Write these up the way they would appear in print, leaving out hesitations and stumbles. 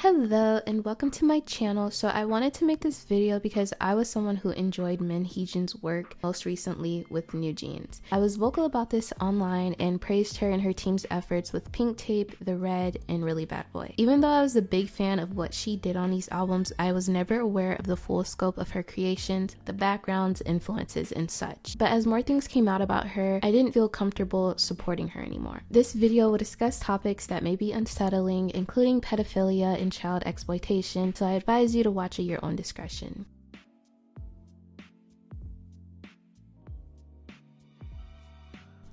Hello and welcome to my channel. So I wanted to make this video because I was someone who enjoyed Min Heejin's work most recently with newjeans. I was vocal about this online and praised her and her team's efforts with Pink Tape, The Red, and Really Bad Boy. Even though I was a big fan of what she did on these albums, I was never aware of the full scope of her creations, the backgrounds, influences, and such. But as more things came out about her, I didn't feel comfortable supporting her anymore. This video will discuss topics that may be unsettling, including pedophilia and child exploitation, so I advise you to watch at your own discretion.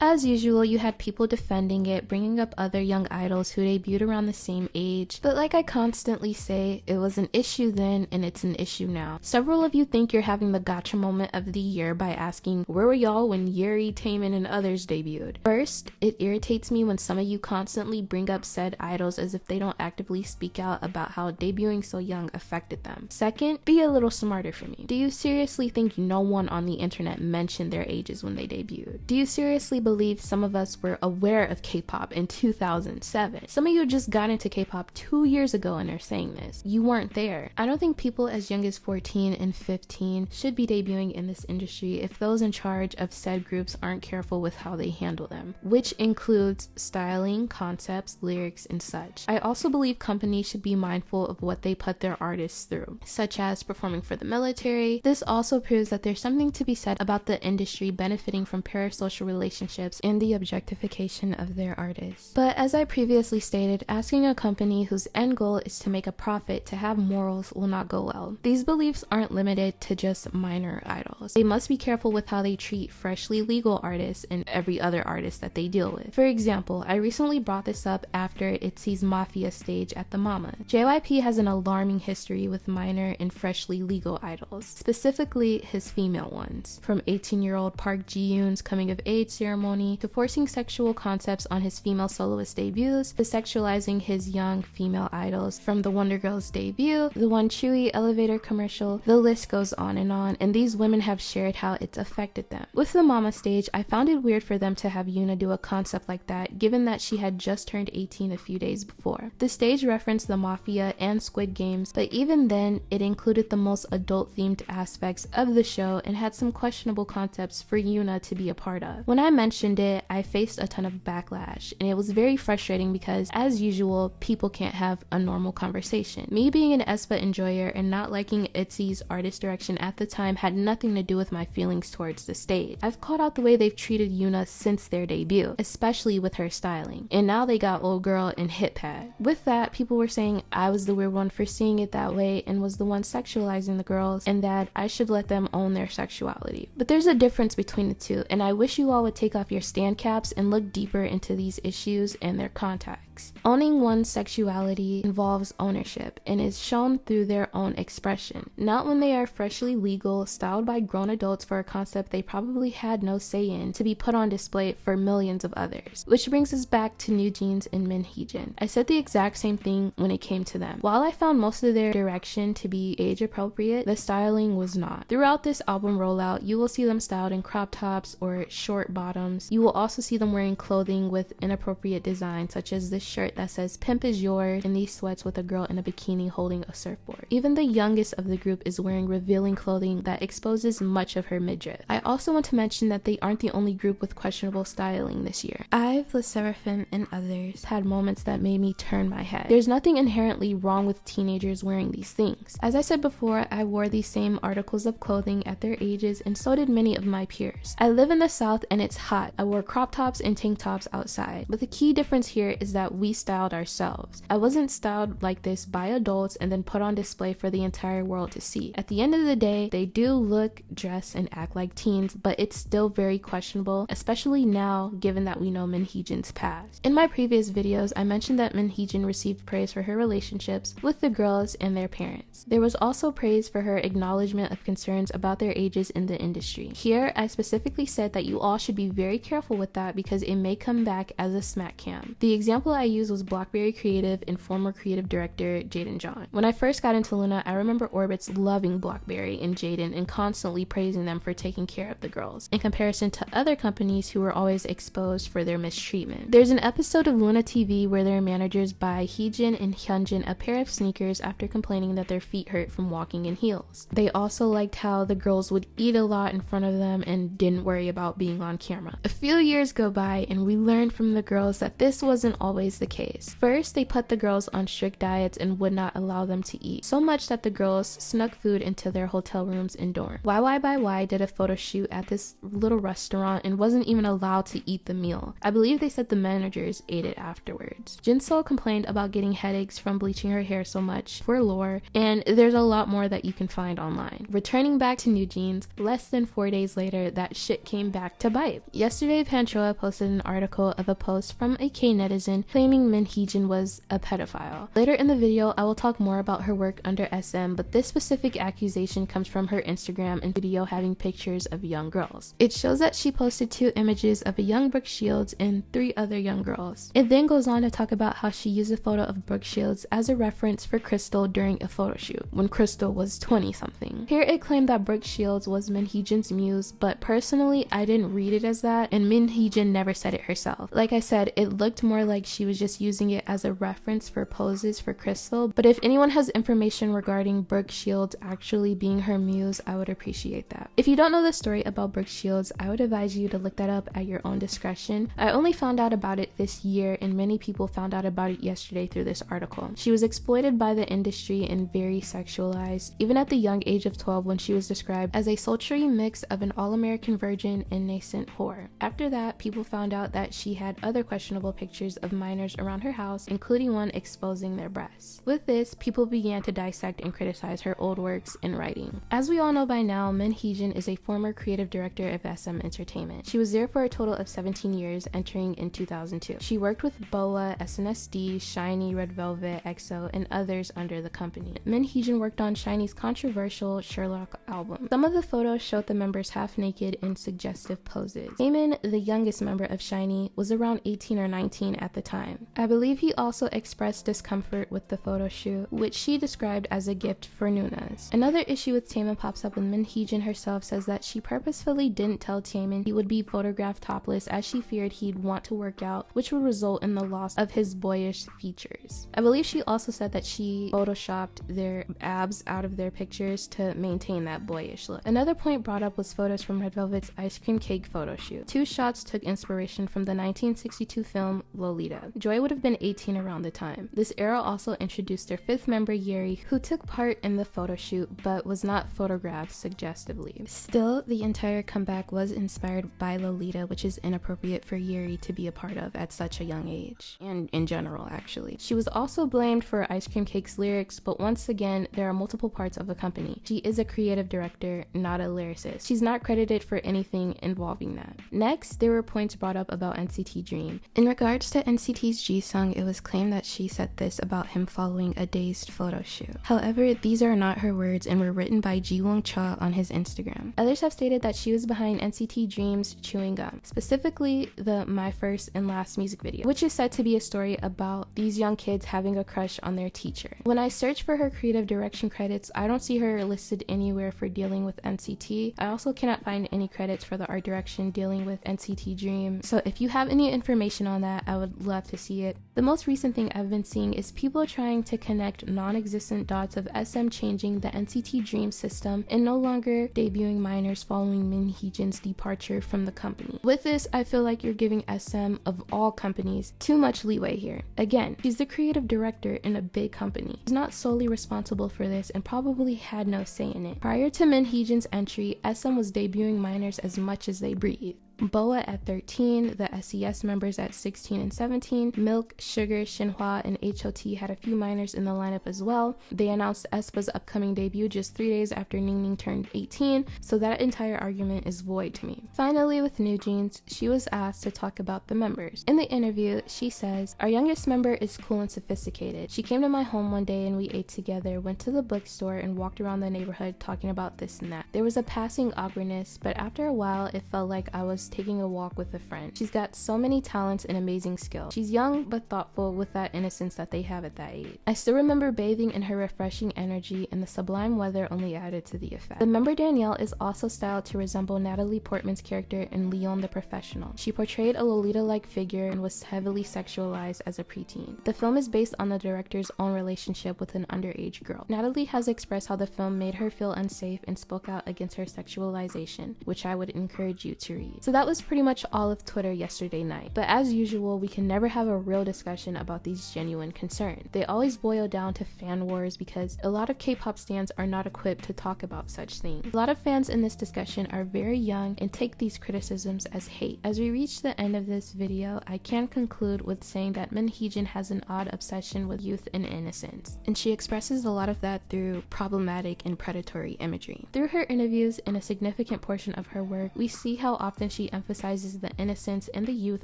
As usual, you had people defending it, bringing up other young idols who debuted around the same age, but like I constantly say, it was an issue then and it's an issue now. Several of you think you're having the gotcha moment of the year by asking, where were y'all when Yuri, Taemin, and others debuted? First, it irritates me when some of you constantly bring up said idols as if they don't actively speak out about how debuting so young affected them. Second, be a little smarter for me. Do you seriously think no one on the internet mentioned their ages when they debuted? Do you seriously believe some of us were aware of K-pop in 2007. Some of you just got into K-pop 2 years ago and are saying this. You weren't there. I don't think people as young as 14 and 15 should be debuting in this industry if those in charge of said groups aren't careful with how they handle them, which includes styling, concepts, lyrics, and such. I also believe companies should be mindful of what they put their artists through, such as performing for the military. This also proves that there's something to be said about the industry benefiting from parasocial relationships and the objectification of their artists. But as I previously stated, asking a company whose end goal is to make a profit to have morals will not go well. These beliefs aren't limited to just minor idols. They must be careful with how they treat freshly legal artists and every other artist that they deal with. For example, I recently brought this up after ITZY's Mafia stage at the Mama. JYP has an alarming history with minor and freshly legal idols, specifically his female ones. From 18-year-old Park Ji-yoon's coming of age ceremony to forcing sexual concepts on his female soloist debuts, to sexualizing his young female idols from the Wonder Girls debut, the One Chewy elevator commercial, the list goes on, and these women have shared how it's affected them. With the Mama stage, I found it weird for them to have Yuna do a concept like that, given that she had just turned 18 a few days before. The stage referenced the Mafia and Squid Games, but even then, it included the most adult-themed aspects of the show and had some questionable concepts for Yuna to be a part of. When I mentioned it, I faced a ton of backlash, and it was very frustrating because, as usual, people can't have a normal conversation. Me being an aespa enjoyer and not liking ITZY's artist direction at the time had nothing to do with my feelings towards the stage. I've called out the way they've treated Yuna since their debut, especially with her styling, and now they got Old Girl and Hit Pad. With that, people were saying I was the weird one for seeing it that way and was the one sexualizing the girls, and that I should let them own their sexuality. But there's a difference between the two, and I wish you all would take off your stand caps and look deeper into these issues and their context. Owning one's sexuality involves ownership and is shown through their own expression, not when they are freshly legal, styled by grown adults for a concept they probably had no say in, to be put on display for millions of others. Which brings us back to newjeans and Min Heejin. I said the exact same thing when it came to them. While I found most of their direction to be age appropriate, the styling was not. Throughout this album rollout, you will see them styled in crop tops or short bottoms. You will also see them wearing clothing with inappropriate designs, such as this shirt that says "Pimp is yours" and these sweats with a girl in a bikini holding a surfboard. Even the youngest of the group is wearing revealing clothing that exposes much of her midriff. I also want to mention that they aren't the only group with questionable styling this year. I've, LE SSERAFIM, and others had moments that made me turn my head. There's nothing inherently wrong with teenagers wearing these things. As I said before, I wore these same articles of clothing at their ages, and so did many of my peers. I live in the South and it's hot. I wore crop tops and tank tops outside, but the key difference here is that we styled ourselves. I wasn't styled like this by adults and then put on display for the entire world to see. At the end of the day, they do look, dress, and act like teens, but it's still very questionable, especially now given that we know Min Heejin's past. In my previous videos, I mentioned that Min Heejin received praise for her relationships with the girls and their parents. There was also praise for her acknowledgement of concerns about their ages in the industry. Here, I specifically said that you all should be very careful with that because it may come back as a smack cam. The example I used was Blackberry Creative and former creative director Jaden John. When I first got into Luna, I remember Orbitz loving Blackberry and Jaden and constantly praising them for taking care of the girls, in comparison to other companies who were always exposed for their mistreatment. There's an episode of Luna TV where their managers buy Heejin and Hyunjin a pair of sneakers after complaining that their feet hurt from walking in heels. They also liked how the girls would eat a lot in front of them and didn't worry about being on camera. A few years go by and we learned from the girls that this wasn't always the case. First, they put the girls on strict diets and would not allow them to eat, so much that the girls snuck food into their hotel rooms and dorm. YY by Y did a photo shoot at this little restaurant and wasn't even allowed to eat the meal. I believe they said the managers ate it afterwards. Jinseo complained about getting headaches from bleaching her hair so much for lore, and there's a lot more that you can find online. Returning back to newjeans, less than 4 days later, that shit came back to bite. Yesterday, pannchoa posted an article of a post from a K netizen claiming Min Heejin was a pedophile. Later in the video, I will talk more about her work under SM, but this specific accusation comes from her Instagram and video having pictures of young girls. It shows that she posted 2 images of a young Brooke Shields and 3 other young girls. It then goes on to talk about how she used a photo of Brooke Shields as a reference for Crystal during a photo shoot, when Crystal was 20-something. Here it claimed that Brooke Shields was Min Heejin's muse, but personally I didn't read it as that, and Min Heejin never said it herself. Like I said, it looked more like she was just using it as a reference for poses for Crystal, but if anyone has information regarding Brooke Shields actually being her muse, I would appreciate that. If you don't know the story about Brooke Shields, I would advise you to look that up at your own discretion. I only found out about it this year, and many people found out about it yesterday through this article. She was exploited by the industry and very sexualized, even at the young age of 12 when she was described as a sultry mix of an all-American virgin and nascent whore. After that, people found out that she had other questionable pictures of minors around her house, including one exposing their breasts. With this, people began to dissect and criticize her old works and writing. As we all know by now, Min Heejin is a former creative director of SM Entertainment. She was there for a total of 17 years, entering in 2002. She worked with BoA, SNSD, SHINee, Red Velvet, EXO, and others under the company. Min Heejin worked on SHINee's controversial Sherlock album. Some of the photos showed the members half naked in suggestive poses. Taemin, the youngest member of SHINee, was around 18 or 19 at the time. I believe he also expressed discomfort with the photo shoot, which she described as a gift for Nunas. Another issue with Taemin pops up when Min Heejin herself says that she purposefully didn't tell Taemin he would be photographed topless as she feared he'd want to work out, which would result in the loss of his boyish features. I believe she also said that she photoshopped their abs out of their pictures to maintain that boyish look. Another point brought up was photos from Red Velvet's ice cream cake photo shoot. 2 shots took inspiration from the 1962 film Lolita. Joy would have been 18 around the time. This era also introduced their 5th member Yeri, who took part in the photo shoot but was not photographed suggestively. Still, the entire comeback was inspired by Lolita, which is inappropriate for Yeri to be a part of at such a young age, and in general actually. She was also blamed for Ice Cream Cake's lyrics, but once again, there are multiple parts of the company. She is a creative director, not a lyricist. She's not credited for anything involving that. Next, there were points brought up about NCT Dream. In regards to NCT's Jisung, it was claimed that she said this about him following a dazed photo shoot. However, these are not her words and were written by Jiwon Cha on his Instagram. Others have stated that she was behind NCT Dream's Chewing Gum, specifically the My First and Last music video, which is said to be a story about these young kids having a crush on their teacher. When I search for her creative direction credits, I don't see her listed anywhere for dealing with NCT. I also cannot find any credits for the art direction dealing with NCT Dream, so if you have any information on that, I would love to see it. The most recent thing I've been seeing is people trying to connect non-existent dots of SM changing the NCT Dream system and no longer debuting minors following Min Heejin's departure from the company. With this, I feel like you're giving SM, of all companies, too much leeway here. Again, she's the creative director in a big company. She's not solely responsible for this and probably had no say in it. Prior to Min Heejin's entry, SM was debuting minors as much as they breathe. BoA at 13, the SES members at 16 and 17, Milk, Sugar, Shinhwa, and HOT had a few minors in the lineup as well. They announced aespa's upcoming debut just 3 days after Ningning turned 18, so that entire argument is void to me. Finally, with newjeans, she was asked to talk about the members. In the interview, she says, "Our youngest member is cool and sophisticated. She came to my home one day and we ate together, went to the bookstore, and walked around the neighborhood talking about this and that. There was a passing awkwardness, but after a while, it felt like I was house, taking a walk with a friend. She's got so many talents and amazing skills. She's young but thoughtful with that innocence that they have at that age. I still remember bathing in her refreshing energy, and the sublime weather only added to the effect. The member Danielle is also styled to resemble Natalie Portman's character in Leon the Professional. She portrayed a Lolita-like figure and was heavily sexualized as a preteen. The film is based on the director's own relationship with an underage girl. Natalie has expressed how the film made her feel unsafe and spoke out against her sexualization, which I would encourage you to read. So that was pretty much all of Twitter yesterday night. But as usual, we can never have a real discussion about these genuine concerns. They always boil down to fan wars because a lot of K-pop stans are not equipped to talk about such things. A lot of fans in this discussion are very young and take these criticisms as hate. As we reach the end of this video, I can conclude with saying that Min Heejin has an odd obsession with youth and innocence, and she expresses a lot of that through problematic and predatory imagery. Through her interviews and a significant portion of her work, we see how often she emphasizes the innocence and the youth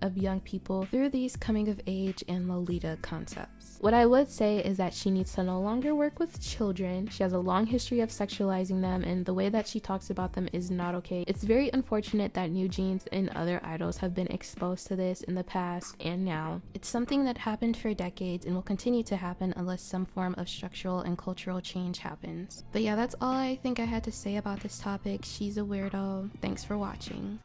of young people through these coming of age and Lolita concepts. What I would say is that she needs to no longer work with children. She has a long history of sexualizing them, and the way that she talks about them is not okay. It's very unfortunate that newjeans and other idols have been exposed to this in the past and now. It's something that happened for decades and will continue to happen unless some form of structural and cultural change happens. But yeah, that's all I think I had to say about this topic. She's a weirdo. Thanks for watching.